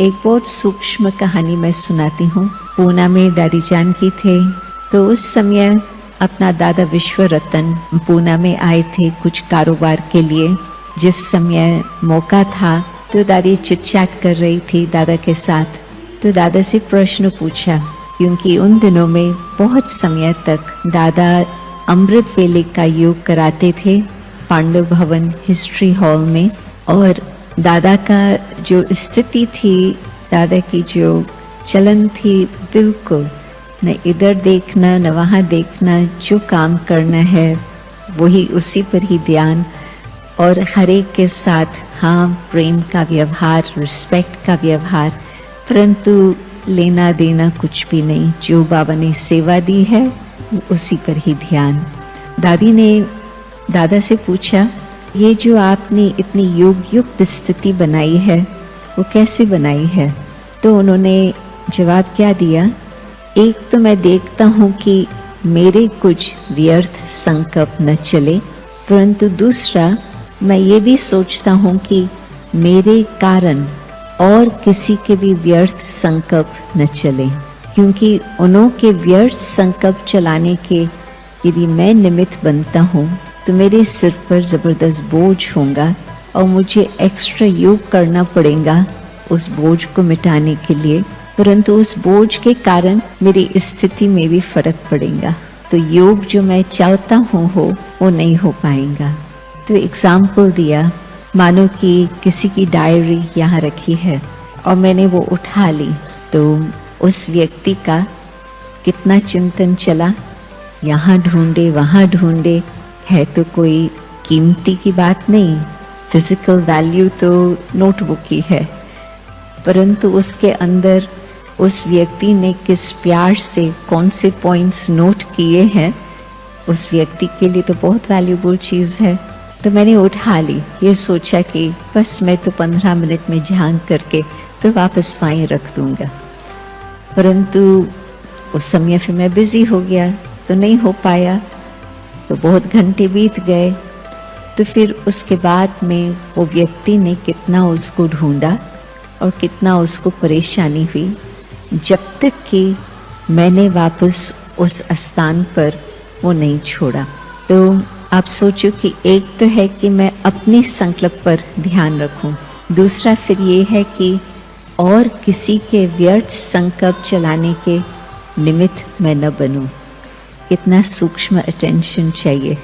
एक बहुत सूक्ष्म कहानी मैं सुनाती हूँ। पूना में दादी जानकी थे, तो उस समय अपना दादा विश्व रतन पूना में आए थे कुछ कारोबार के लिए। जिस समय मौका था तो दादी चिट चैट कर रही थी दादा के साथ। तो दादा से प्रश्न पूछा, क्योंकि उन दिनों में बहुत समय तक दादा अमृत वेले का योग कराते थे पांडव भवन हिस्ट्री हॉल में। और दादा का जो स्थिति थी, दादा की जो चलन थी, बिल्कुल न इधर देखना न वहाँ देखना, जो काम करना है वही उसी पर ही ध्यान, और हर एक के साथ हाँ प्रेम का व्यवहार, रिस्पेक्ट का व्यवहार, परंतु लेना देना कुछ भी नहीं। जो बाबा ने सेवा दी है उसी पर ही ध्यान। दादी ने दादा से पूछा, ये जो आपने इतनी योग युक्त स्थिति बनाई है वो कैसे बनाई है? तो उन्होंने जवाब क्या दिया, एक तो मैं देखता हूँ कि मेरे कुछ व्यर्थ संकल्प न चले, परंतु दूसरा मैं ये भी सोचता हूँ कि मेरे कारण और किसी के भी व्यर्थ संकल्प न चले, क्योंकि उन्हों के व्यर्थ संकल्प चलाने के यदि मैं निमित्त बनता हूँ तो मेरे सिर पर ज़बरदस्त बोझ होगा और मुझे एक्स्ट्रा योग करना पड़ेगा उस बोझ को मिटाने के लिए, परंतु उस बोझ के कारण मेरी स्थिति में भी फर्क पड़ेगा। तो योग जो मैं चाहता हूँ हो वो नहीं हो पाएगा। तो एग्जाम्पल दिया, मानो कि किसी की डायरी यहाँ रखी है और मैंने वो उठा ली, तो उस व्यक्ति का कितना चिंतन चला, यहाँ ढूंढे वहाँ ढूंढे, है तो कोई कीमती की बात नहीं, फिजिकल वैल्यू तो नोटबुक की है, परंतु उसके अंदर उस व्यक्ति ने किस प्यार से कौन से पॉइंट्स नोट किए हैं, उस व्यक्ति के लिए तो बहुत वैल्यूबल चीज़ है। तो मैंने उठा ली, ये सोचा कि बस मैं तो 15 मिनट में झांक करके फिर वापस वहीं रख दूंगा, परंतु उस समय फिर मैं बिज़ी हो गया तो नहीं हो पाया। तो बहुत घंटे बीत गए। तो फिर उसके बाद में वो व्यक्ति ने कितना उसको ढूंढा और कितना उसको परेशानी हुई, जब तक कि मैंने वापस उस स्थान पर वो नहीं छोड़ा। तो आप सोचो कि एक तो है कि मैं अपने संकल्प पर ध्यान रखूं, दूसरा फिर ये है कि और किसी के व्यर्थ संकल्प चलाने के निमित्त मैं न बनूं। कितना सूक्ष्म अटेंशन चाहिए।